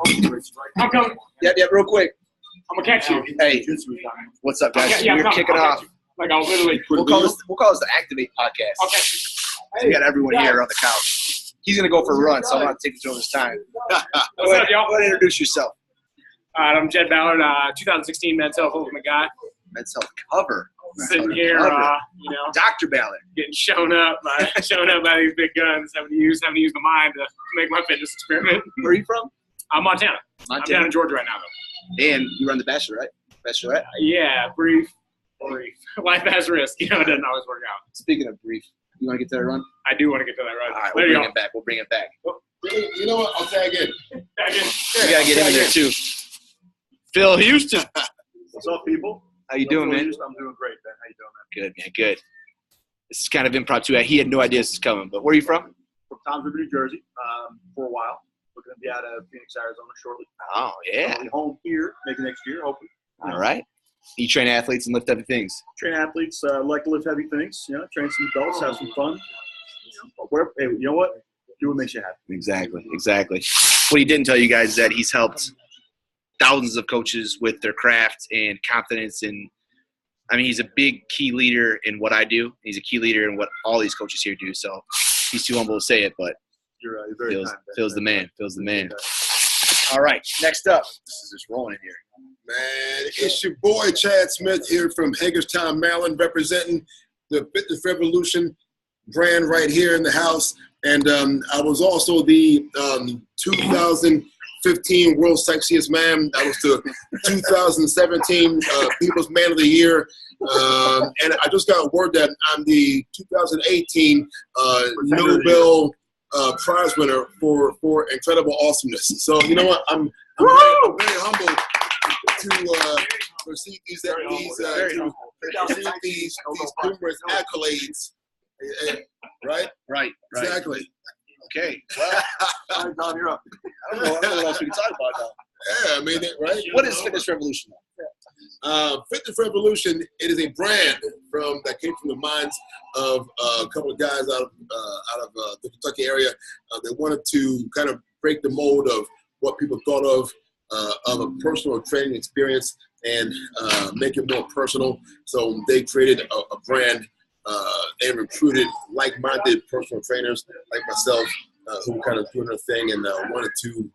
I'm coming. Yep, real quick. I'm gonna catch you. Hey, what's up, guys? Yeah, We're kicking off. Like I'll literally. We'll call this the Activeight Podcast. Okay. So we got everyone here on the couch. He's gonna go for a run, so I'm not taking too much time. What's up, y'all? Go ahead and introduce yourself. I'm Jed Ballard, 2016 Men's Health Ultimate Guy. Men's Health cover. Sitting here, you know, Dr. Ballard, getting shown up by these big guns, having to use the mind to make my fitness experiment. Where are you from? I'm Montana. I'm down in Georgia right now, though. And you run the Bachelorette? Yeah, brief. Life has risk. You know, it doesn't always work out. Speaking of brief, you want to get to that run? I do want to get to that run. All right, we'll bring it back. You know what? I'll tag in. We got to get him in there, too. Phil Hueston. What's up, people? How you doing, man? I'm doing great, man. How you doing, man? Good, man. Good. This is kind of impromptu. He had no idea this was coming, but where are you from? From Toms River, New Jersey, for a while. We're going to be out of Phoenix, Arizona shortly. Oh, yeah. I'll be home here, maybe next year, hopefully. All right. You train athletes and lift heavy things. Train athletes, like to lift heavy things. You know, train some adults, have some fun. Hey, you know what? Do what makes you happy. Exactly. What he didn't tell you guys is that he's helped thousands of coaches with their craft and confidence. And, I mean, he's a big key leader in what I do. He's a key leader in what all these coaches here do. So he's too humble to say it, but You're very kind, Phil's the man. All right, next up. This is just rolling in here. Man, it's your boy Chad Smith here from Hagerstown, Maryland, representing the Fitness Revolution brand right here in the house. And I was also the 2015 World Sexiest Man. I was the 2017 People's Man of the Year. And I just got word that I'm the 2018 Nobel prize winner for incredible awesomeness. So, you know what? I'm very humble to receive these numerous accolades. Right? Right. Exactly. Okay. Well, Don, you're up. I don't know what else we can talk about now. Yeah, I mean, right? What is Fitness Revolution? Fitness Revolution, it is a brand that came from the minds of a couple of guys out of the Kentucky area. They wanted to kind of break the mold of what people thought of a personal training experience and make it more personal. So they created a brand and recruited like-minded personal trainers like myself who were kind of doing their thing and wanted to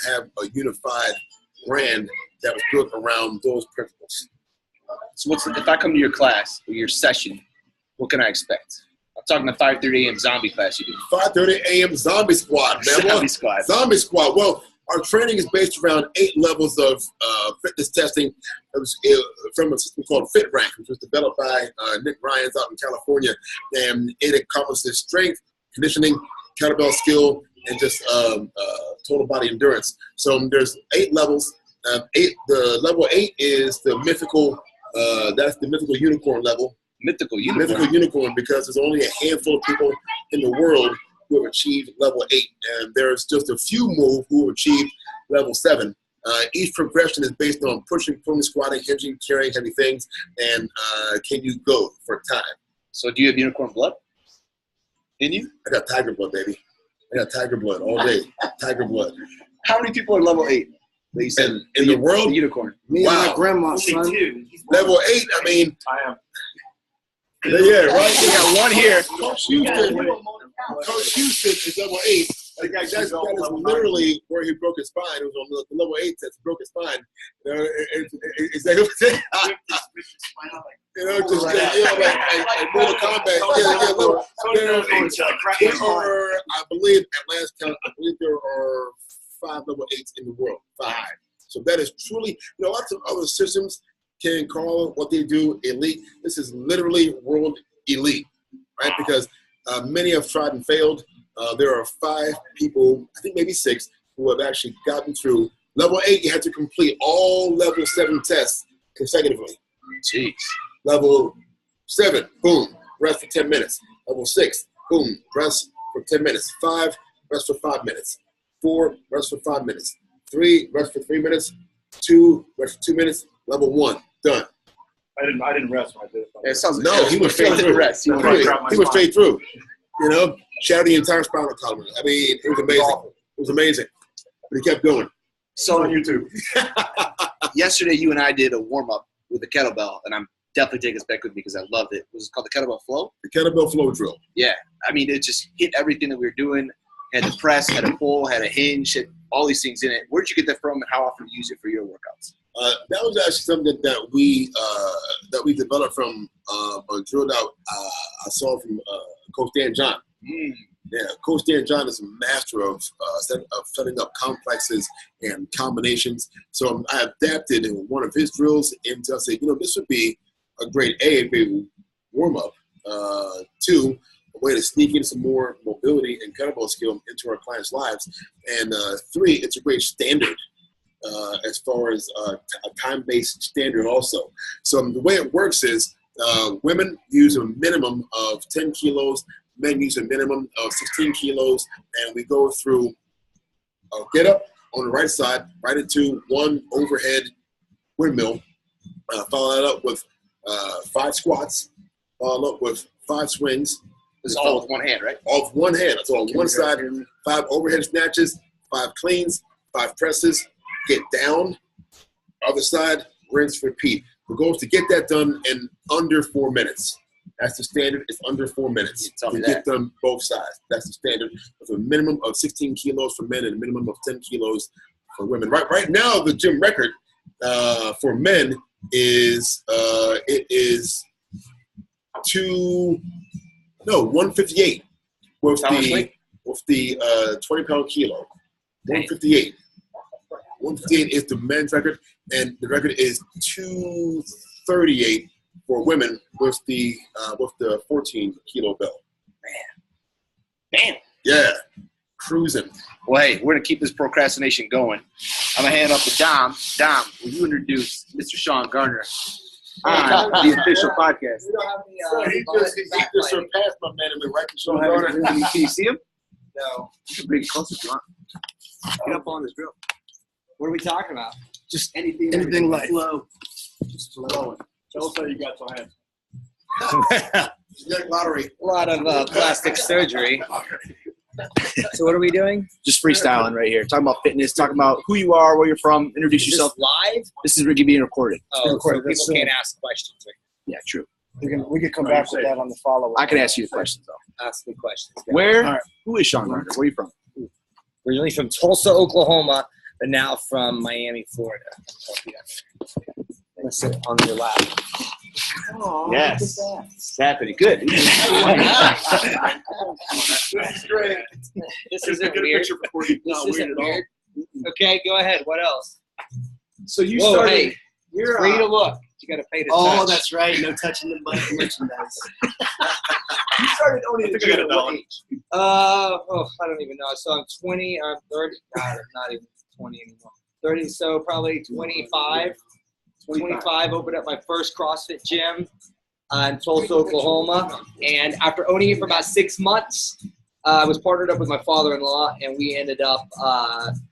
have a unified brand that was built around those principles. So if I come to your class or your session, what can I expect? I'm talking the 5:30 a.m. zombie class you do. 5:30 a.m. Zombie Squad, man. Zombie Squad. Well, our training is based around 8 levels of fitness testing. It was from a system called FitRank, which was developed by Nick Ryans out in California. And it encompasses strength, conditioning, kettlebell skill, and just total body endurance. So there's 8 levels. The level 8 is the mythical. That's the mythical unicorn level. Mythical unicorn, because there's only a handful of people in the world who have achieved level 8, and there's just a few more who have achieved level 7. Each progression is based on pushing, pulling, squatting, hinging, carrying heavy things, and can you go for time? So do you have unicorn blood in you? I got tiger blood, baby. I got tiger blood all day. Tiger blood. How many people are level 8? They said in the world? The unicorn. Me and my grandma, son. Level 8, I mean. I am. Yeah, right? We got one here. Coach Hueston is level 8. That is literally where he broke his spine. It was on the level 8 test. He broke his spine. Is that what I'm saying? Just like Mortal Kombat. I believe at last count, there are 5 level 8s in the world. 5. So that is truly, lots of other systems can call what they do elite. This is literally world elite, right? Because many have tried and failed. There are 5 people, I think maybe 6, who have actually gotten through. Level 8, you had to complete all level 7 tests consecutively. Jeez. Level 7, boom, rest for 10 minutes. Level 6, boom, rest for 10 minutes. 5, rest for 5 minutes. 4, rest for 5 minutes. 3, rest for 3 minutes. 2, rest for 2 minutes. Level 1, done. I didn't rest when I did it. It sounds like no, he went straight through. Rest. He went straight through. Shattered the entire spinal column. I mean, it was amazing. It was amazing. But he kept going. So on YouTube. yesterday, you and I did a warm up with the kettlebell, and I'm definitely taking this back with me because I loved it. Was it called the kettlebell flow? The kettlebell flow drill. Yeah, I mean, it just hit everything that we were doing. Had the press, had a pull, had a hinge, had all these things in it. Where'd you get that from, and how often do you use it for your workouts? That was actually something that we developed from a drill that I saw from Coach Dan John. Yeah, Coach Dan John is a master of setting up complexes and combinations. So I adapted one of his drills into, I said, this would be a great warm up. Two, a way to sneak in some more mobility and kettlebell skill into our clients' lives. And three, it's a great standard as far as a time-based standard also. So the way it works is women use a minimum of 10 kilos, men use a minimum of 16 kilos, and we go through a get up on the right side, right into one overhead windmill, follow that up with 5 squats, follow up with 5 swings. This is all with one hand, right? All with one hand. So on one side, 5 overhead snatches, 5 cleans, 5 presses, get down, other side, rinse, repeat. The goal is to get that done in under 4 minutes. That's the standard. It's under 4 minutes. To get done both sides. That's the standard. With a minimum of 16 kilos for men and a minimum of 10 kilos for women. Right now, the gym record for men is 158 with the 20-pound kilo. 158. 158 is the men's record, and the record is 238 for women with the 14-kilo bell. Man. Yeah, cruising. Well, hey, we're going to keep this procrastination going. I'm going to hand off to Dom. Dom, will you introduce Mr. Sean Garner on the official podcast? We don't have any, he just surpassed my man and right to Sean Garner. Can you see him? No. You can bring it closer if you want. Get up on this drill. What are we talking about? Just anything like flow. Just flowing. Tell us how you got to hand. Lottery. A lot of plastic surgery. So what are we doing? Just freestyling right here. Talking about fitness, talking about who you are, where you're from, introduce yourself. Live? This is Ricky being recorded. Oh, so people can't ask questions. Yeah, true. We could come back with that on the follow-up. I can ask you the questions, though. Ask me questions. Who is Sean Garner? Where are you from? Originally from Tulsa, Oklahoma, but now from Miami, Florida. Let's sit on your lap. Oh, Yes. It's happening. Good. This isn't weird. This isn't weird. Okay, go ahead. What else? So you Whoa, started. hey, You're free to look. You got to pay to touch. Oh, that's right. No touching the merchandise. You started owning the gym at what age? I don't even know. So I'm 20. I'm 30. God, I'm not even 20 anymore. 30. So probably 25. 25. Opened up my first CrossFit gym in Tulsa, Oklahoma, and after owning it for about 6 months, I was partnered up with my father-in-law, and we ended up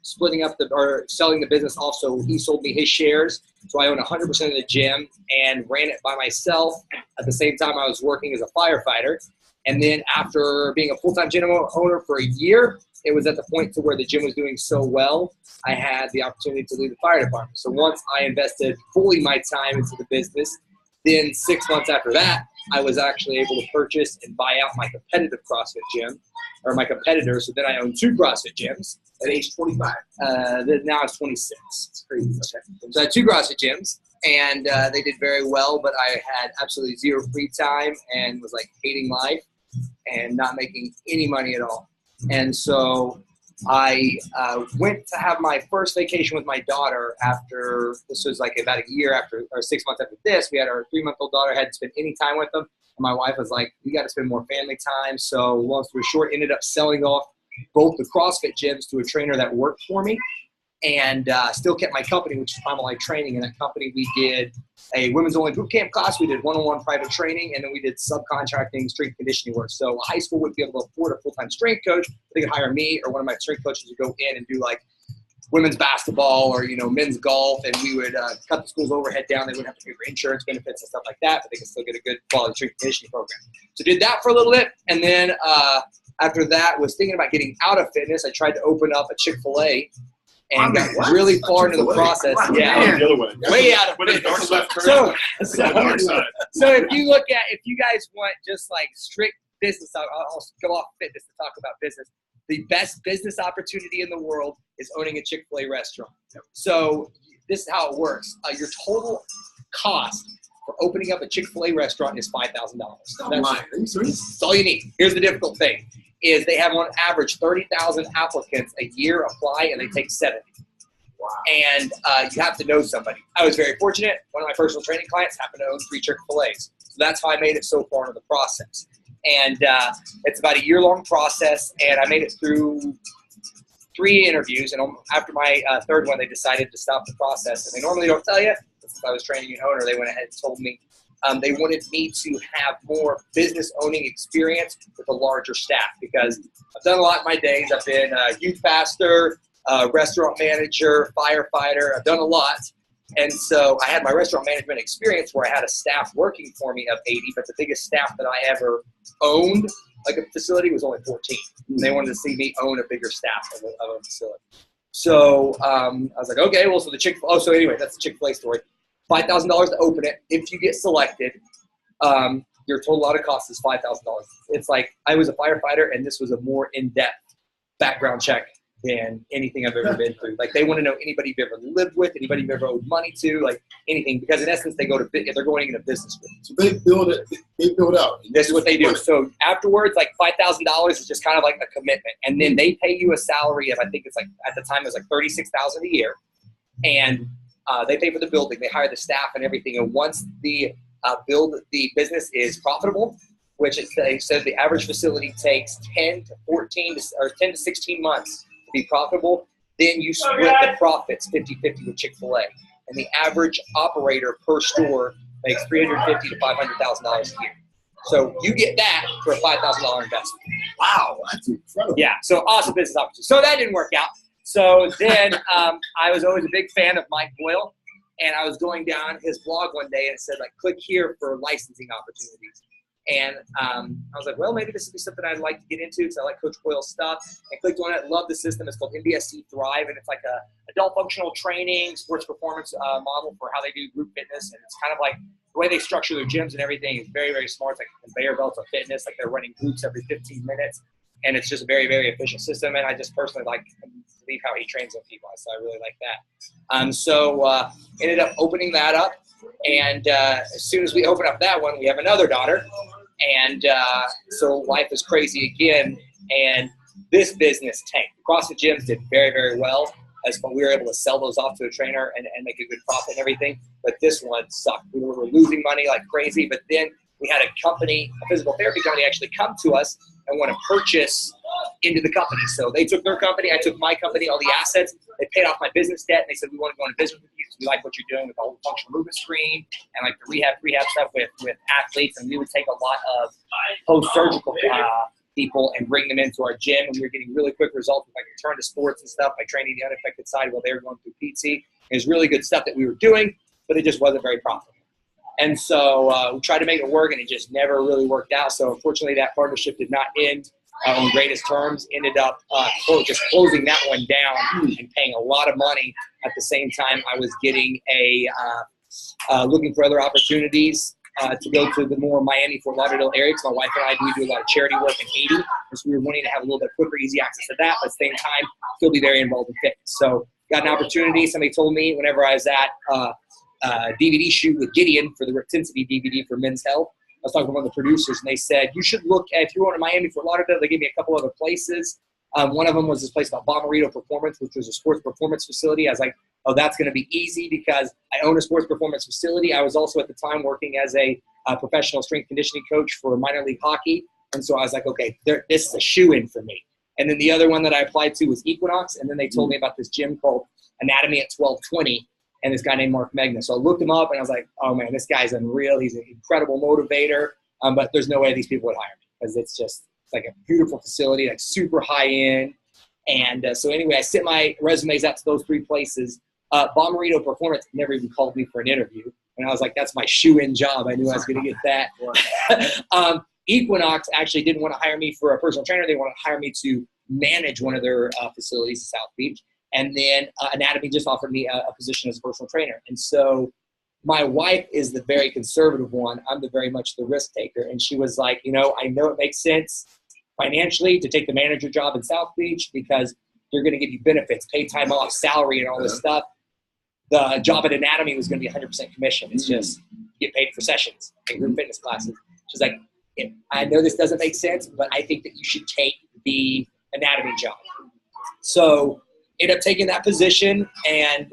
splitting up selling the business off. So he sold me his shares, so I own 100% of the gym and ran it by myself. At the same time, I was working as a firefighter, and then after being a full-time gym owner for a year, it was at the point to where the gym was doing so well, I had the opportunity to leave the fire department. So once I invested fully my time into the business, then 6 months after that, I was actually able to purchase and buy out my competitive CrossFit gym, or my competitor. So then I own 2 CrossFit gyms at age 25. Now it's 26. It's crazy. Okay. So I had 2 CrossFit gyms, and they did very well, but I had absolutely zero free time and was like hating life and not making any money at all. And so I went to have my first vacation with my daughter after, this was like about a year after, or 6 months after this. We had our 3-month-old daughter, hadn't spent any time with them. And my wife was like, we got to spend more family time. So long story short, ended up selling off both the CrossFit gyms to a trainer that worked for me, and still kept my company, which is Primal Life Training. In that company, we did a women's only boot camp class. We did one-on-one private training, and then we did subcontracting strength conditioning work. So a high school wouldn't be able to afford a full-time strength coach. They could hire me or one of my strength coaches to go in and do like women's basketball or, men's golf, and we would cut the school's overhead down. They wouldn't have to pay for insurance benefits and stuff like that, but they could still get a good quality strength conditioning program. So did that for a little bit, and then after that was thinking about getting out of fitness. I tried to open up a Chick Fil A, and got really far into the process. Yeah, The other way. way out of What is it. dark side? So Dark side. if you guys want just like strict business, I'll go off fitness to talk about business. The best business opportunity in the world is owning a Chick Fil A restaurant. So this is how it works. Your total cost for opening up a Chick Fil A restaurant is $5,000. That's all you need. Here's the difficult thing: is they have on average 30,000 applicants a year apply, and they take 70. Wow. And you have to know somebody. I was very fortunate. One of my personal training clients happened to own 3 Chick Fil A's. So that's how I made it so far into the process. And it's about a year-long process, and I made it through 3 interviews. And after my 3rd one, they decided to stop the process. And they normally don't tell you. Since I was training an owner, they went ahead and told me they wanted me to have more business owning experience with a larger staff, because I've done a lot in my days. I've been a youth pastor, restaurant manager, firefighter. I've done a lot. And so I had my restaurant management experience where I had a staff working for me of 80, but the biggest staff that I ever owned, like a facility, was only 14. And they wanted to see me own a bigger staff of a facility. So I was like, okay, well, so the Chick-fil-A, so anyway, that's the Chick-fil-A story. $5,000 to open it. If you get selected, your total out of cost is $5,000. It's like I was a firefighter, and this was a more in-depth background check than anything I've ever been through. Like, they want to know anybody you've ever lived with, anybody you've ever owed money to, like anything. Because in essence, they're going into business with you. So they build it. They build out. This is what they do. So afterwards, like $5,000 is just kind of like a commitment, and then they pay you a salary of, I think it's like at the time it was like $36,000 a year, and they pay for the building, they hire the staff and everything. And once the business is profitable, which they said the average facility takes 10 to 16 months to be profitable, then you split the profits 50-50 with Chick Fil A. And the average operator per store makes $350,000 to $500,000 a year. So you get that for a $5,000 investment. Wow, that's incredible. Yeah, so awesome business opportunity. So that didn't work out. So then I was always a big fan of Mike Boyle, and I was going down his blog one day and it said, like, click here for licensing opportunities. And I was like, well, maybe this would be something I'd like to get into because I like Coach Boyle's stuff. And clicked on it, love the system. It's called MBSC Thrive, and it's like a adult functional training, sports performance model for how they do group fitness. And it's kind of like the way they structure their gyms and everything is very, very smart. It's like conveyor belts of fitness, like they're running groups every 15 minutes. And it's just a very, very efficient system. And I just personally believe how he trains on people. So I really like that. So ended up opening that up. And as soon as we open up that one, we have another daughter. And so life is crazy again. And this business tanked. CrossFit gyms did very, very well. As we were able to sell those off to a trainer and make a good profit and everything. But this one sucked. We were losing money like crazy. But then we had a company, a physical therapy company, actually come to us and want to purchase into the company. So they took their company, I took my company, all the assets. They paid off my business debt, and they said, we want to go into business with you. So we like what you're doing with the whole functional movement screen and like the rehab stuff with athletes. And we would take a lot of post-surgical people and bring them into our gym. And we were getting really quick results with like return to sports and stuff by training the unaffected side while they were going through PT. It was really good stuff that we were doing, but it just wasn't very profitable. And so we tried to make it work, and it just never really worked out. So unfortunately, that partnership did not end on greatest terms. Ended up just closing that one down and paying a lot of money. At the same time, I was getting looking for other opportunities to go to the more Miami, Fort Lauderdale area, because my wife and I do a lot of charity work in Haiti. And so we were wanting to have a little bit quicker, easy access to that, but at the same time, still be very involved in fitness. So got an opportunity. Somebody told me whenever I was at DVD shoot with Gideon for the Riptensity DVD for Men's Health. I was talking to one of the producers, and they said, you should look at, if you're going to Miami, Fort Lauderdale, they gave me a couple other places. One of them was this place called Boudro Performance, which was a sports performance facility. I was like, oh, that's going to be easy because I own a sports performance facility. I was also at the time working as a professional strength conditioning coach for minor league hockey. And so I was like, okay, this is a shoe-in for me. And then the other one that I applied to was Equinox. And then they told me about this gym called Anatomy at 1220. And this guy named Mark Magna. So I looked him up, and I was like, oh, man, this guy's unreal. He's an incredible motivator. But there's no way these people would hire me because it's like a beautiful facility, like super high-end. And so anyway, I sent my resumes out to those 3 places. Boudro Performance never even called me for an interview. And I was like, that's my shoe-in job. I knew I was going to get that. Equinox actually didn't want to hire me for a personal trainer. They wanted to hire me to manage one of their facilities in South Beach. And then anatomy just offered me a position as a personal trainer. And so my wife is the very conservative one. I'm the very much the risk taker. And she was like, you know, I know it makes sense financially to take the manager job in South Beach because they're going to give you benefits, paid time off, salary, and all this stuff. The job at anatomy was going to be 100% commission. It's just you get paid for sessions and group fitness classes. She's like, I know this doesn't make sense, but I think that you should take the anatomy job. So ended up taking that position, and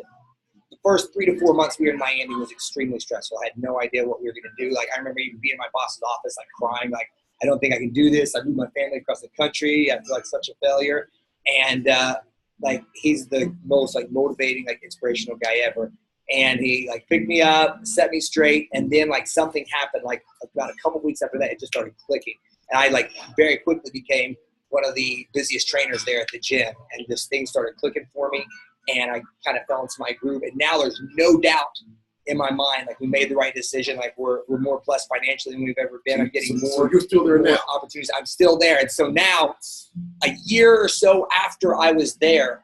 the first 3 to 4 months we were in Miami was extremely stressful. I had no idea what we were going to do. Like, I remember even being in my boss's office, like crying, like, I don't think I can do this. I moved my family across the country. I feel like such a failure. And like, he's the most like motivating, like inspirational guy ever. And he like picked me up, set me straight, and then like something happened. Like about a couple weeks after that, it just started clicking, and I like very quickly became one of the busiest trainers there at the gym. And this thing started clicking for me, and I kind of fell into my groove. And now there's no doubt in my mind, like we made the right decision. Like we're more blessed financially than we've ever been. I'm getting more. So you're still there now. Opportunities. I'm still there, and so now, a year or so after I was there.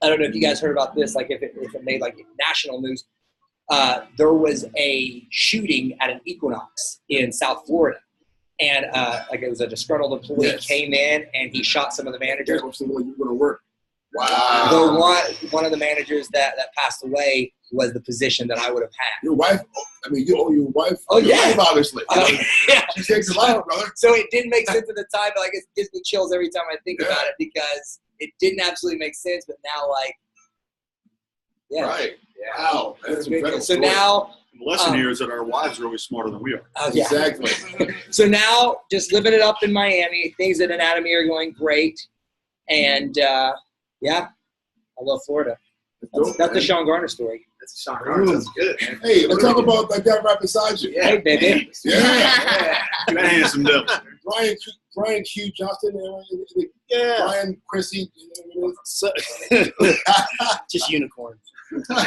I don't know if you guys heard about this, like if it made like national news, there was a shooting at an Equinox in South Florida. And like it was a disgruntled employee came in and he shot some of the managers. That's the one you want to work. Wow. One of the managers that passed away was the position that I would have had. Your wife, I mean, your wife. Oh, your yeah. wife, obviously. Yeah. She takes a life, brother. So it didn't make sense at the time, but like it gives me chills every time I think about it because it didn't absolutely make sense, but now like, yeah. Right. Yeah. Wow. That's incredible. So now. The lesson here is that our wives are always smarter than we are. Yeah. Exactly. So now just living it up in Miami, things at anatomy are going great. And yeah, I love Florida. That's the Sean Garner story. That's Sean Garner. That's good, man. Hey, let's talk about that guy right beside you. Hey, baby. Yeah. That handsome devil. Brian Q. Johnston. Yeah. Brian Chrissy. So, just unicorn. Where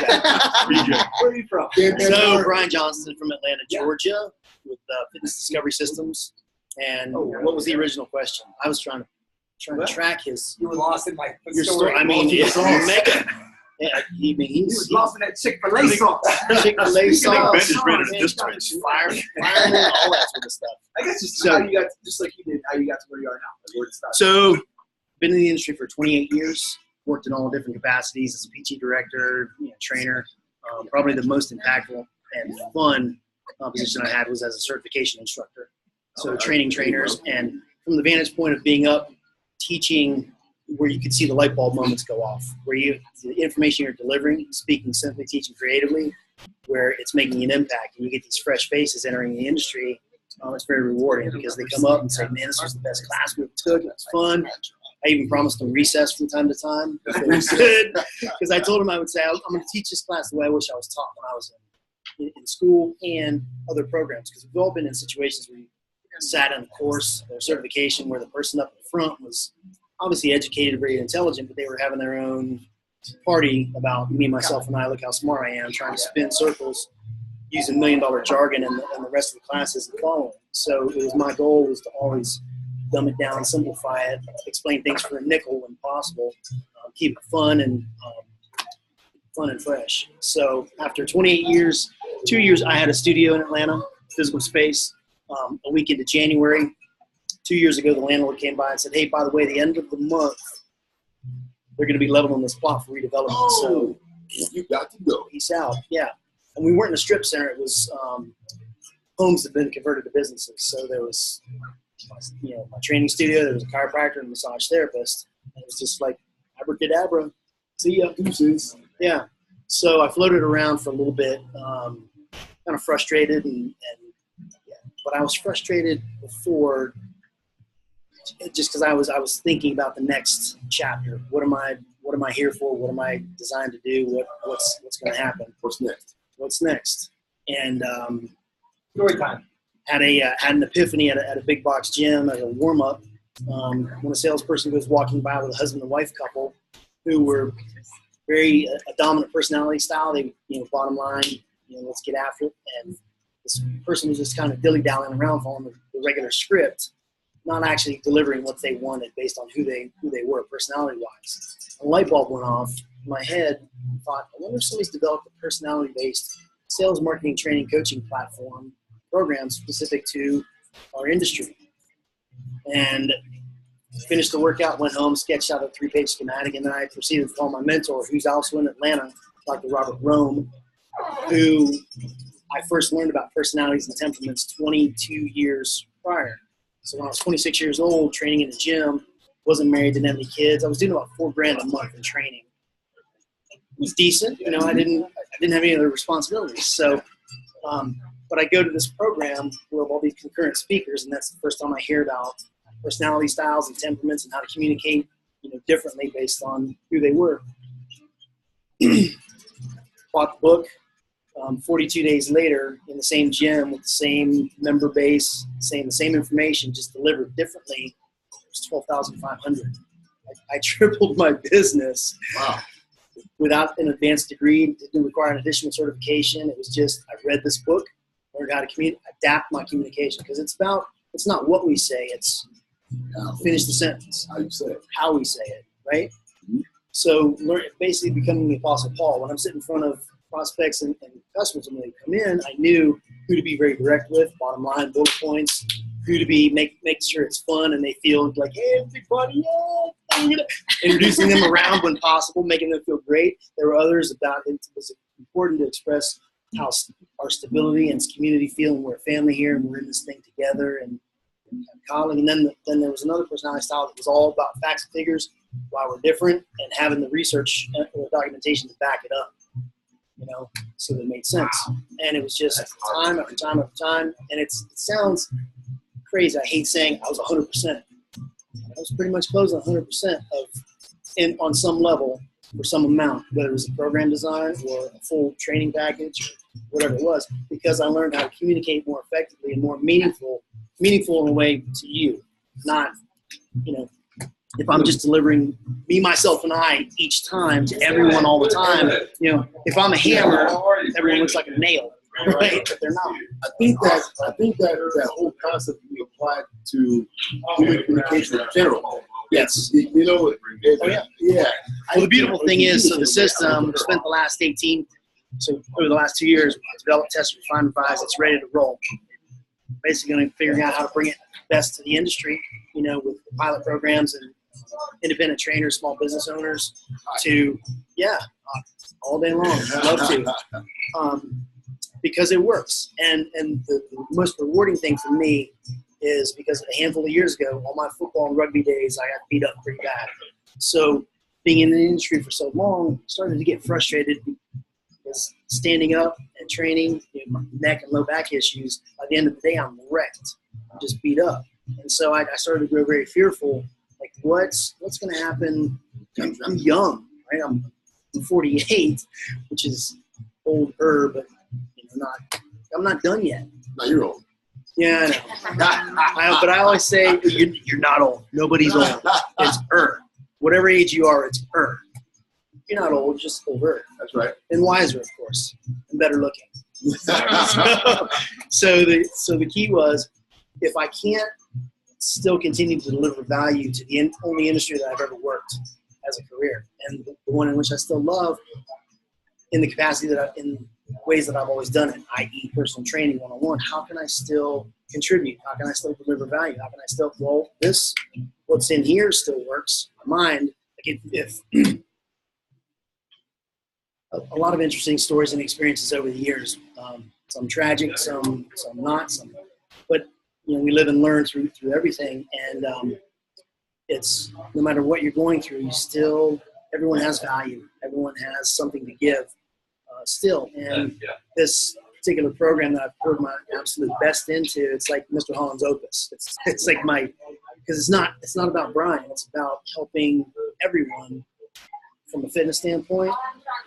are you from? So Brian Johnston from Atlanta, Georgia, with Fitness Discovery Systems. And what was the original question? I was trying to track his. You were lost in my Your story. story. I mean, Multiple songs. yeah, he was lost in that Chick Fil A sauce. Chick Fil A sauce, Ben is branded as disciplines. fireman, all that sort of stuff. I guess just how you got, just like you did, how you got to where you are now. Like where it started. So, been in the industry for 28 years. Worked in all different capacities as a PT director, trainer. Probably the most impactful and fun position I had was as a certification instructor. So training trainers, and from the vantage point of being up, teaching where you could see the light bulb moments go off, where the information you're delivering, speaking simply, teaching creatively, where it's making an impact, and you get these fresh faces entering the industry. It's very rewarding because they come up and say, "Man, this was the best class we ever took. It was fun." I even promised them recess from time to time. Because I told them I would say, I'm going to teach this class the way I wish I was taught when I was in school and other programs. Because we've all been in situations where you sat in a course or certification where the person up in front was obviously educated, very intelligent, but they were having their own party about me, myself, and I. Look how smart I am, trying to spin circles using $1 million jargon, and the rest of the class isn't following. So it was my goal was to always dumb it down, simplify it, explain things for a nickel when possible, keep it fun and fresh. So after 28 years, 2 years, I had a studio in Atlanta, physical space. A week into January, 2 years ago, the landlord came by and said, "Hey, by the way, the end of the month, they're going to be leveling this plot for redevelopment." Oh, so you got to go. peace out. Yeah. And we weren't in a strip center. It was homes that had been converted to businesses. So there was my training studio, there was a chiropractor and a massage therapist. And it was just like, abracadabra, see ya. Deuces. Yeah. So I floated around for a little bit, kind of frustrated, but I was frustrated before, just because I was thinking about the next chapter. What am I here for? What am I designed to do? What's going to happen? What's next? And Story time. had an epiphany at a big box gym at a warm up. When a salesperson was walking by with a husband and wife couple who were very a dominant personality style. They, bottom line, let's get after it. And this person was just kind of dilly-dallying around following the regular script, not actually delivering what they wanted based on who they were personality-wise. A light bulb went off, in my head, thought, I wonder if somebody's developed a personality-based sales, marketing, training, coaching platform program specific to our industry. And finished the workout, went home, sketched out a 3-page schematic, and then I proceeded to call my mentor, who's also in Atlanta, Dr. Robert Rome, who I first learned about personalities and temperaments 22 years prior. So when I was 26 years old, training in the gym, wasn't married, didn't have any kids. I was doing about $4,000 a month in training. It was decent, you know. I didn't have any other responsibilities. So, but I go to this program with all these concurrent speakers, and that's the first time I hear about personality styles and temperaments and how to communicate, you know, differently based on who they were. Bought the book. 42 days later, in the same gym with the same member base, the same information, just delivered differently. It was 12,500. I tripled my business. Wow. Without an advanced degree, didn't require an additional certification. It was just, I read this book, learned how to adapt my communication, because it's not what we say, it's finish the sentence. How you say it. How we say it, right? Mm-hmm. So basically becoming the Apostle Paul. When I'm sitting in front of prospects and customers, when they come in, I knew who to be very direct with, bottom line, bullet points, who to be, make sure it's fun and they feel like, hey, everybody, yeah, introducing them around when possible, making them feel great. There were others about it was important to express how our stability and community feel, and we're a family here and we're in this thing together, and calling. And then there was another personality style that was all about facts and figures, why we're different, and having the research or documentation to back it up, you know, so that it made sense. And it was just time after time after time. And it sounds crazy. I hate saying I was 100%. I was pretty much close to 100% on some level for some amount, whether it was a program design or a full training package or whatever it was, because I learned how to communicate more effectively and more meaningful in a way to you. Not, you know, if I'm just delivering me, myself, and I each time to everyone all the time, you know, if I'm a hammer, everyone looks like a nail, right? But they're not. I think that whole concept can be applied to human communication in general. Yes. You know, yeah. Well, the beautiful thing is, so the system spent the last over the last 2 years, developed, tested, refined, revised. It's ready to roll. Basically, going to figuring out how to bring it best to the industry, you know, with pilot programs and independent trainers, small business owners, to all day long. I'd love to, because it works. And the most rewarding thing for me is because a handful of years ago, all my football and rugby days, I got beat up pretty bad. So being in the industry for so long, started to get frustrated because standing up and training, you know, my neck and low back issues, by the end of the day, I'm wrecked. I'm just beat up. And so I started to grow very fearful. Like, what's going to happen? I'm young, right? I'm 48, which is older, but you know, I'm not done yet. No, you're old. Yeah, I know. But I always say, you're not old. Nobody's old. It's whatever age you are, it's You're not old, just older. That's right. And wiser, of course, and better looking. So the key was, if I can't still continue to deliver value to the only industry that I've ever worked as a career, and the one in which I still love, in the capacity in ways that I've always done it, i.e. personal training one-on-one, how can I still contribute? How can I still deliver value? How can I still, what's in here still works. My mind, like if a lot of interesting stories and experiences over the years, some tragic, some not, but you know, we live and learn through everything, and it's no matter what you're going through, everyone has value, everyone has something to give still, and this particular program that I've poured my absolute best into, it's like Mr. Holland's opus. It's like because it's not about Brian, it's about helping everyone from a fitness standpoint,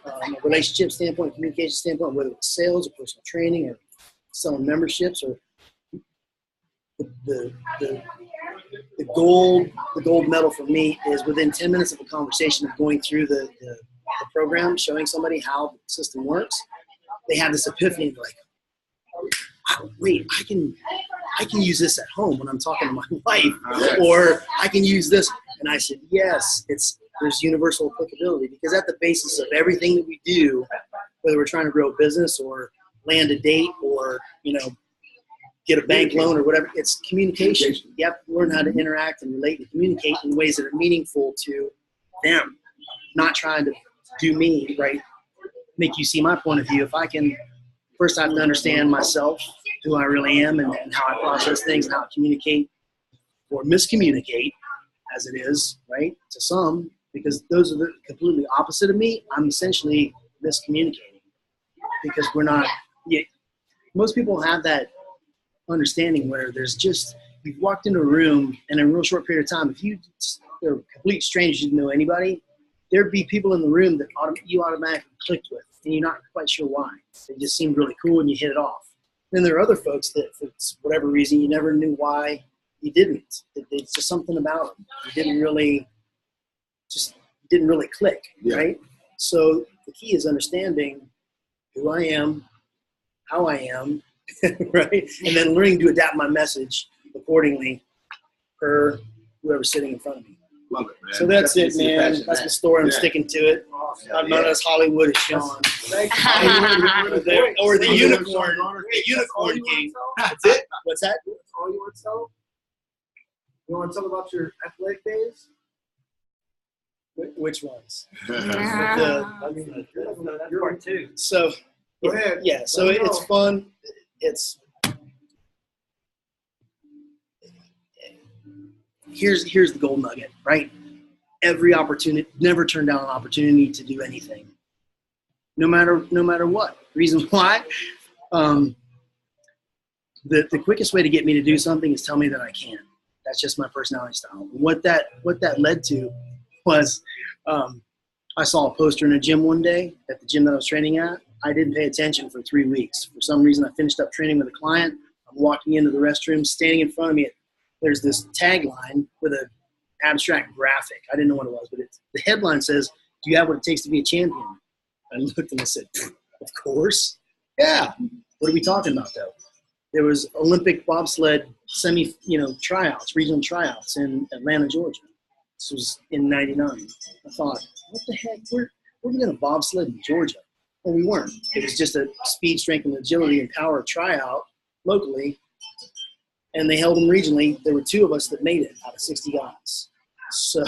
a relationship standpoint, communication standpoint, whether it's sales or personal training or selling memberships, or the gold medal for me is within 10 minutes of a conversation of going through the program, showing somebody how the system works, they have this epiphany like, oh, wait, I can use this at home when I'm talking to my wife, or I can use this. And I said, yes, there's universal applicability, because at the basis of everything that we do, whether we're trying to grow a business or land a date or, get a bank loan or whatever, it's communication. You have to learn how to interact and relate and communicate in ways that are meaningful to them, not trying to do me, right? Make you see my point of view. If I can, first I have to understand myself, who I really am, and how I process things and how I communicate or miscommunicate, as it is, right, to some, because those are the completely opposite of me. I'm essentially miscommunicating because we're not most people have that understanding where there's just, you've walked into a room and in a real short period of time, if they're complete strangers, you didn't know anybody, there'd be people in the room that you automatically clicked with, and you're not quite sure why. They just seemed really cool and you hit it off. Then there are other folks that, for whatever reason, you never knew why you didn't. It's just something about them. You didn't really click, right? So the key is understanding who I am, how I am, right? And then learning to adapt my message accordingly per whoever's sitting in front of me. Love it, man. So that's it, man. That's the story. I'm sticking to it. I'm not as Hollywood as Sean. Or the unicorn. The unicorn king. That's it. What's that? All you want to tell? You want to tell about your athletic days? Which ones? That's part two. So, Go ahead. Yeah, so it's fun. Here's the gold nugget, right? Every opportunity, never turn down an opportunity to do anything, no matter what. Reason why? The quickest way to get me to do something is tell me that I can. That's just my personality style. What that led to was I saw a poster in a gym one day at the gym that I was training at. I didn't pay attention for 3 weeks. For some reason, I finished up training with a client. I'm walking into the restroom, standing in front of me. There's this tagline with an abstract graphic. I didn't know what it was, but the headline says, "Do you have what it takes to be a champion?" I looked and I said, "Of course. Yeah. What are we talking about, though?" There was Olympic bobsled tryouts, regional tryouts in Atlanta, Georgia. This was in '99. I thought, what the heck? We're going to bobsled in Georgia. Well, we weren't. It was just a speed, strength, and agility and power tryout locally, and they held them regionally. There were 2 of us that made it out of 60 guys. So,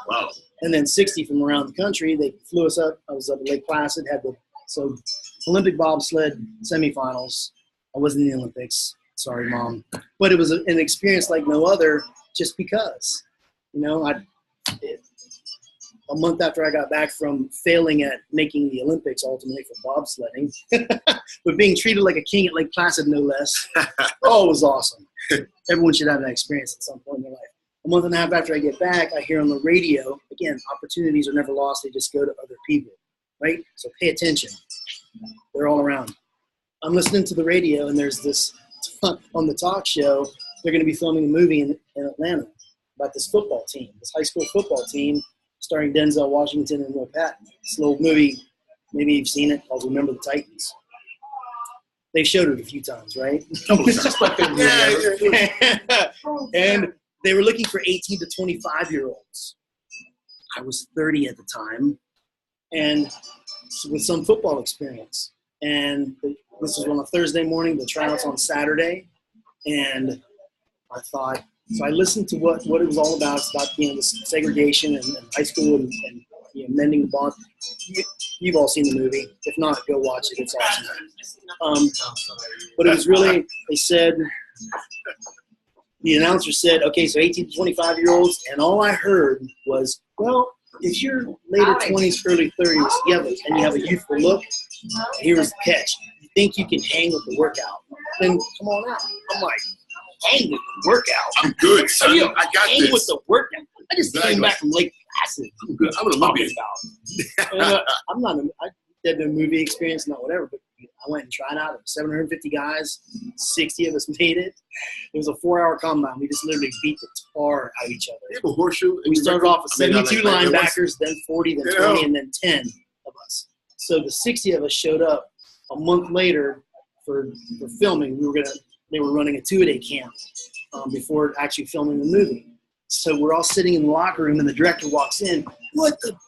wow. And then 60 from around the country. They flew us up. I was up at Lake Placid. So Olympic bobsled semifinals. I wasn't in the Olympics. Sorry, Mom. But it was an experience like no other, just because. A month after I got back from failing at making the Olympics ultimately for bobsledding, but being treated like a king at Lake Placid, no less. Oh, it was awesome. Everyone should have that experience at some point in their life. A month and a half after I get back, I hear on the radio, again, opportunities are never lost. They just go to other people, right? So pay attention. They're all around. I'm listening to the radio, and there's this, on the talk show, they're going to be filming a movie in Atlanta about this football team, this high school football team, starring Denzel Washington and Will Patton. It's an old movie. Maybe you've seen it called Remember the Titans. They showed it a few times, right? It's just like and they were looking for 18 to 25-year-olds. I was 30 at the time, and with some football experience. And this was on a Thursday morning. The tryouts on Saturday, and I thought. So I listened to what it was all about. It's about this segregation and high school and mending the bond. You've all seen the movie. If not, go watch it. It's awesome. But it was really, they said, the announcer said, okay, so 18 to 25-year-olds, and all I heard was, well, if you're later 20s, early 30s, and you have a youthful look, here's the catch. You think you can hang with the workout, then come on out. I'm like, hang with the workout? I'm good, son. I got hang this. With the workout. I just came back from Lake Placid. I'm good. I'm an Olympian. I'm not. I did no movie experience, not whatever. But I went and tried out. It was 750 guys. 60 of us made it. It was a 4-hour combine. We just literally beat the tar out of each other. You have a horseshoe. We started off with 72 linebackers, then 40, then 20, and then 10 of us. So the 60 of us showed up a month later for filming. They were running a 2-a-day camp before actually filming the movie. So we're all sitting in the locker room, and the director walks in, and what the are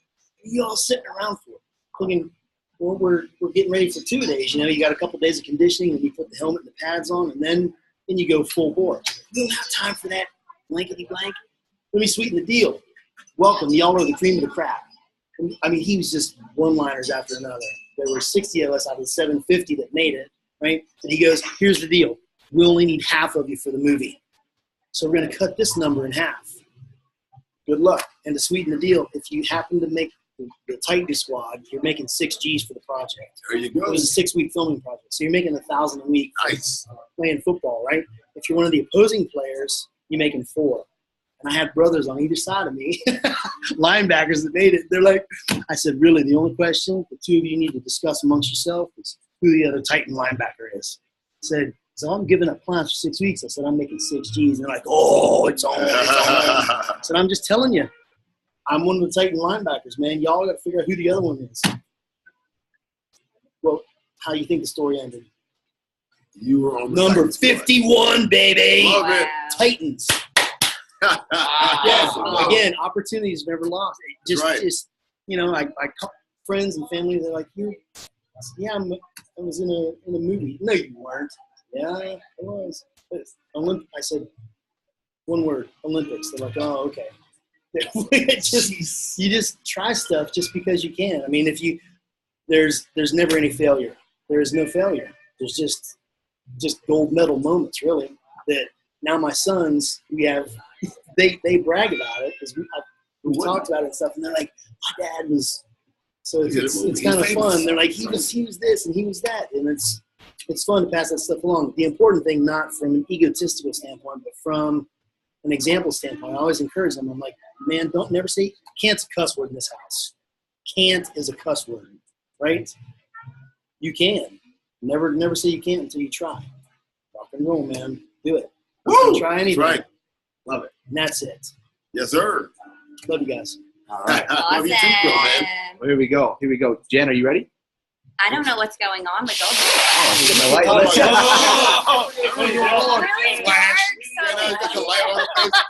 you all sitting around for? Thinking, well, we're getting ready for 2 days. You know, you got a couple days of conditioning, and you put the helmet and the pads on, and then you go full bore. We don't have time for that blankety blank. Let me sweeten the deal. Welcome, y'all are the cream of the crop. I mean, he was just one-liners after another. There were 60 of us out of the 750 that made it, right? And he goes, here's the deal. We only need half of you for the movie. So we're going to cut this number in half. Good luck. And to sweeten the deal, if you happen to make the Titan squad, you're making 6 G's for the project. There you go. It was a 6-week filming project. So you're making $1,000 a week Nice. playing football, right? If you're one of the opposing players, you're making 4. And I had brothers on either side of me, linebackers that made it. They're like, I said, really, the only question the two of you need to discuss amongst yourself is who the other Titan linebacker is. I said, so I'm giving up plans for 6 weeks. I said, I'm making 6 G's. And they're like, oh, it's on. I said, I'm just telling you, I'm one of the Titan linebackers, man. Y'all got to figure out who the other one is. Well, how do you think the story ended? You were on the Number Titan squad. 51, baby. Love it. Titans. Yes. Again, opportunities never lost. Just you know, I call friends and family. They're like, "You, yeah, I was in a movie." No, you weren't. Yeah, I was. I said one word: Olympics. They're like, "Oh, okay." You just try stuff just because you can. I mean, there's never any failure. There is no failure. There's just gold medal moments, really. That now my sons, they brag about it because we talked about it and stuff, and they're like, my dad was. So it's kind of fun. They're like, he was this and he was that, and it's fun to pass that stuff along. The important thing, not from an egotistical standpoint, but from an example standpoint, I always encourage them. I'm like, man, don't never say can't's a cuss word in this house. Can't is a cuss word, right? You can. Never say you can't until you try. Rock and roll, man. Do it. Woo! Try anything. That's right. Love it. And that's it. Yes, sir. Love you guys. All right. Love you too, bro, man. Well, here we go. Jen, are you ready? I don't know what's going on with those. Oh, get my light. Oh, Really Flash. dark, so- Got the light on her face.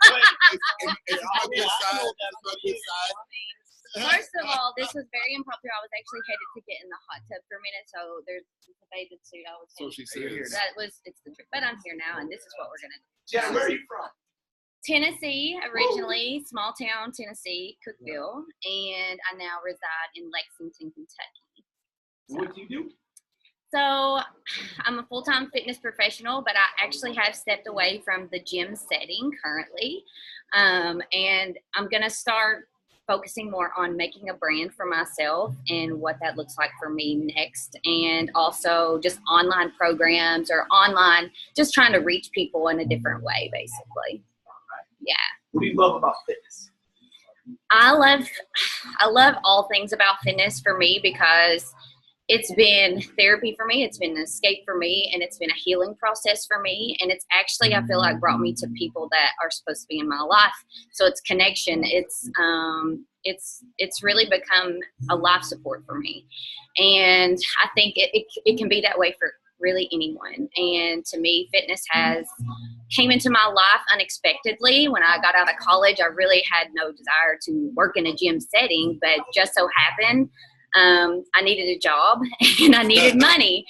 It's my good side. It's my good side. First of all, this was very impromptu. I was actually headed to get in the hot tub for a minute, so there's a bathing suit. I was So she says. it's the trick. But I'm here now, and this is what we're gonna do. Jen, where are you from? Tennessee, originally, small town Tennessee, Cookeville, and I now reside in Lexington, Kentucky. What do you do? So I'm a full-time fitness professional, but I actually have stepped away from the gym setting currently. And I'm going to start focusing more on making a brand for myself and what that looks like for me next. And also just online programs or online, just trying to reach people in a different way, basically. Yeah. What do you love about fitness? I love all things about fitness for me because it's been therapy for me. It's been an escape for me, and it's been a healing process for me. And it's actually, I feel like, brought me to people that are supposed to be in my life. So it's connection. It's really become a life support for me. And I think it can be that way for really anyone. And to me, fitness came into my life unexpectedly. When I got out of college, I really had no desire to work in a gym setting, but just so happened I needed a job and I needed money.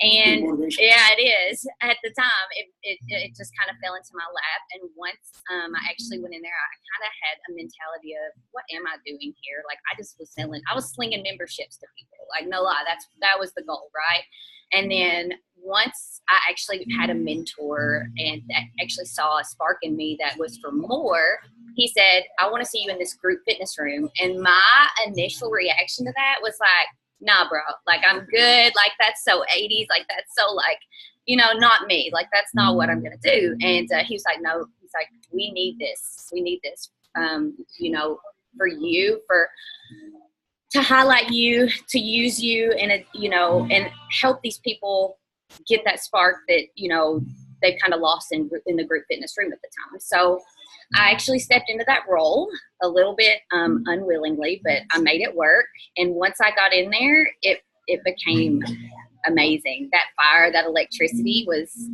And yeah, it is. At the time, it just kind of fell into my lap. And once I actually went in there, I kind of had a mentality of, what am I doing here? Like, I was slinging memberships to people. Like, no lie, that was the goal, right? And then once I actually had a mentor and that actually saw a spark in me that was for more, he said, I want to see you in this group fitness room. And my initial reaction to that was like, nah, bro, like, I'm good. Like, that's so 80s. Like, that's so, like, not me. Like, that's not what I'm going to do. And he was like, no, he's like, we need this. We need this, for you, to highlight you, to use you, and, and help these people get that spark that, they've kind of lost in the group fitness room at the time. So I actually stepped into that role a little bit unwillingly, but I made it work. And once I got in there, it became amazing. That fire, that electricity was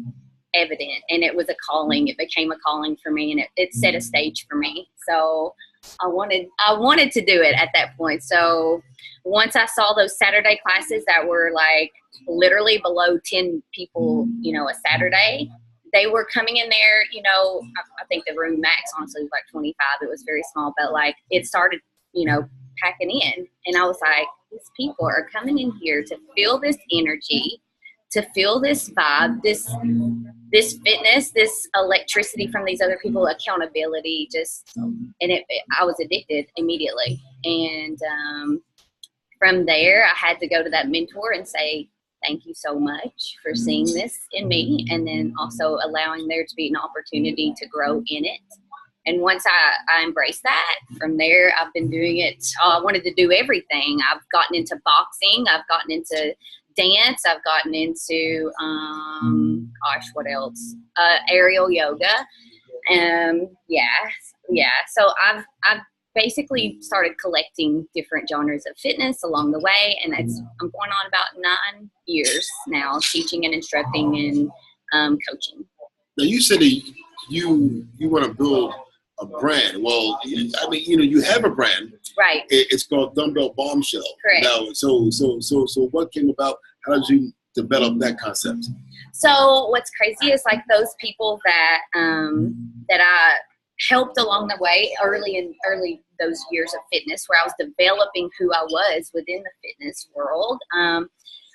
evident, and it was a calling. It became a calling for me, and it set a stage for me. So I wanted to do it at that point. So once I saw those Saturday classes that were like literally below 10 people, you know, a Saturday, they were coming in there, you know, I think the room max honestly was like 25. It was very small, but like it started, you know, packing in. And I was like, these people are coming in here to feel this energy, to feel this vibe, this fitness, this electricity from these other people, accountability, I was addicted immediately. And from there, I had to go to that mentor and say, thank you so much for seeing this in me, and then also allowing there to be an opportunity to grow in it. And once I embraced that, from there, I've been doing it. I wanted to do everything. I've gotten into boxing. I've gotten into dance. I've gotten into, what else? Aerial yoga. So I've basically started collecting different genres of fitness along the way. And I'm going on about 9 years now, teaching and instructing and coaching. Now, you said that you want to build a brand. Well, I mean, you know, you have a brand, right? It's called Dumbbell Bombshell. Correct. Now, so what came about? How did you develop that concept? So what's crazy is like those people that I helped along the way early those years of fitness, where I was developing who I was within the fitness world.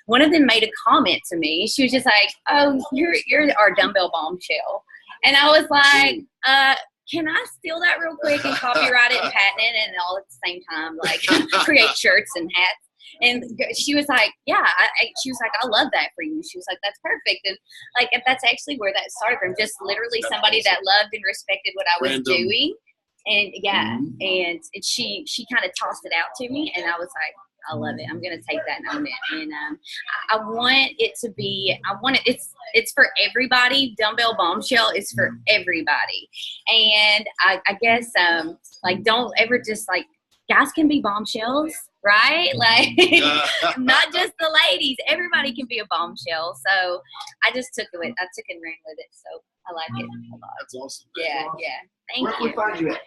One of them made a comment to me. She was just like, "Oh, you're our Dumbbell Bombshell," and I was like, can I steal that real quick and copyright it and patent it, and all at the same time, like create shirts and hats? And she was like, yeah, she was like, I love that for you. She was like, that's perfect. And like, that's actually where that started from, just literally somebody that loved and respected what I was doing. And and she kind of tossed it out to me, and I was like, I love it. I'm going to take that and own it. And I want it to be, it's for everybody. Dumbbell Bombshell is for everybody. And I guess, like, don't ever just like, guys can be bombshells, right? Like, not just the ladies. Everybody can be a bombshell. So I just took it. I took and ran with it. So I like it a lot. That's awesome. Yeah. Thank you. Where can we find you at?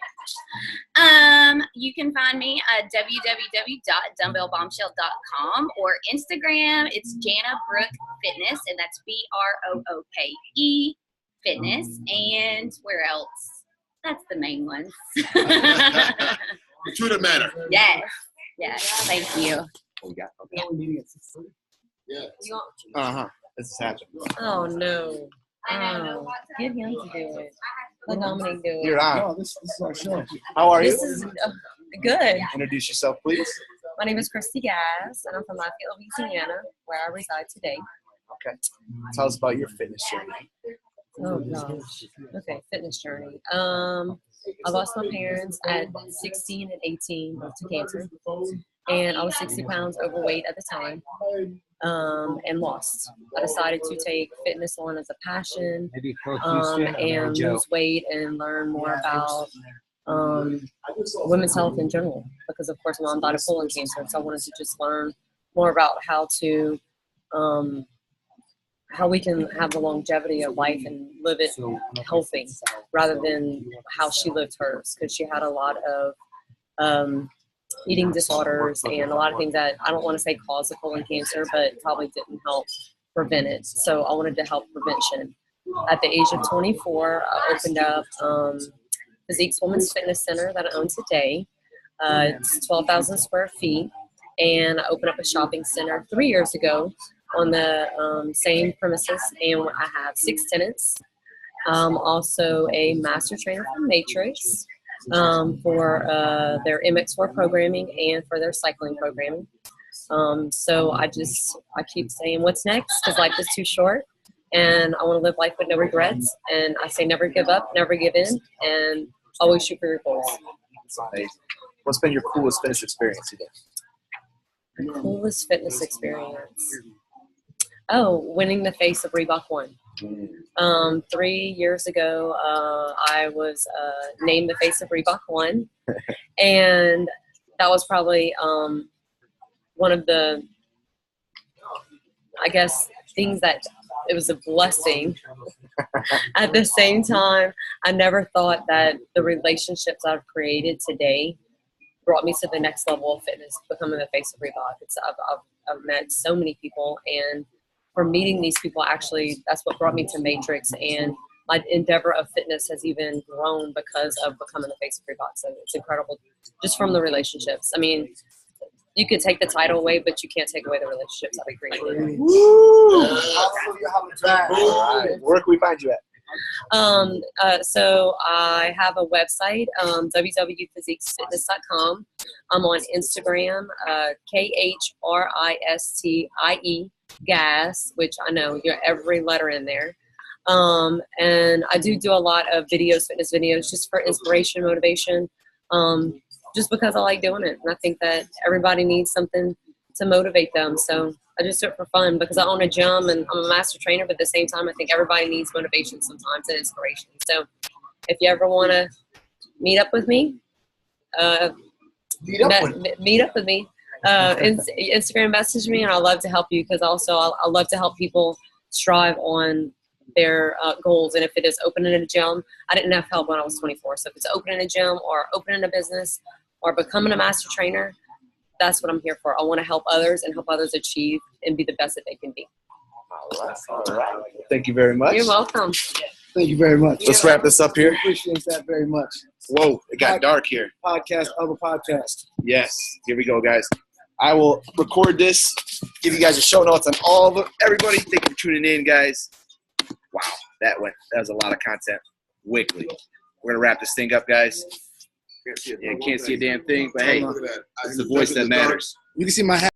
You can find me at www.dumbbellbombshell.com or Instagram. It's Jana Brooke Fitness, and that's BROOKE Fitness. And where else? That's the main ones. The truth of the matter. Yes. Thank you. We got. Yeah. Yeah. This is happening. Oh no. Give him to do it. Let Dominic do it. You're on. No, this is our show. How are you? This is good. Introduce yourself, please. My name is Christy Gass, and I'm from Lafayette, Louisiana, where I reside today. Okay. Tell us about your fitness journey. Oh gosh. Okay, fitness journey. I lost my parents at 16 and 18 to cancer, and I was 60 pounds overweight at the time, and lost. I decided to take fitness on as a passion, and lose weight and learn more about women's health in general, because of course my mom died of colon cancer, so I wanted to just learn more about how we can have the longevity of life and live it healthy rather than how she lived hers, because she had a lot of eating disorders and a lot of things that I don't want to say caused the colon cancer, but probably didn't help prevent it. So I wanted to help prevention. At the age of 24, I opened up Physique's Women's Fitness Center that I own today. It's 12,000 square feet, and I opened up a shopping center 3 years ago on the same premises, and I have 6 tenants. Also a master trainer from Matrix for their MX4 programming and for their cycling programming. So I keep saying what's next, because life is too short, and I want to live life with no regrets. And I say never give up, never give in, and always shoot for your goals. What's been your coolest fitness experience today? The coolest fitness experience. Oh, winning the face of Reebok One. 3 years ago, I was named the face of Reebok One, and that was probably one of the, I guess, things that it was a blessing. At the same time, I never thought that the relationships I've created today brought me to the next level of fitness, becoming the face of Reebok. I've met so many people, and from meeting these people, actually, that's what brought me to Matrix, and my endeavor of fitness has even grown because of becoming the face of Reebok. So it's incredible, just from the relationships. I mean, you could take the title away, but you can't take away the relationships that we created. Woo! All right. Where can we find you at? So I have a website, www.physiquesfitness.com. I'm on Instagram, KHRISTIE, gas, which I know you're every letter in there. And I do a lot of videos, fitness videos, just for inspiration, motivation, just because I like doing it. And I think that everybody needs something to motivate them. So I just do it for fun because I own a gym and I'm a master trainer, but at the same time, I think everybody needs motivation sometimes and inspiration. So if you ever want to meet up with me, Instagram message me, and I love to help you, because also I love to help people strive on their goals. And if it is opening a gym, I didn't have help when I was 24. So if it's opening a gym or opening a business or becoming a master trainer, that's what I'm here for. I want to help others and help others achieve and be the best that they can be. All right. Thank you very much. You're welcome. Thank you very much. Let's wrap this up here. Appreciate that very much. Whoa, it got dark here. Podcast of a podcast. Yes, here we go, guys. I will record this, give you guys a show notes on all of it. Everybody, thank you for tuning in, guys. Wow, that was a lot of content. Wiggly. We're gonna wrap this thing up, guys. Yeah, can't see a damn thing, but hey, it's the voice that matters. You can see my hat.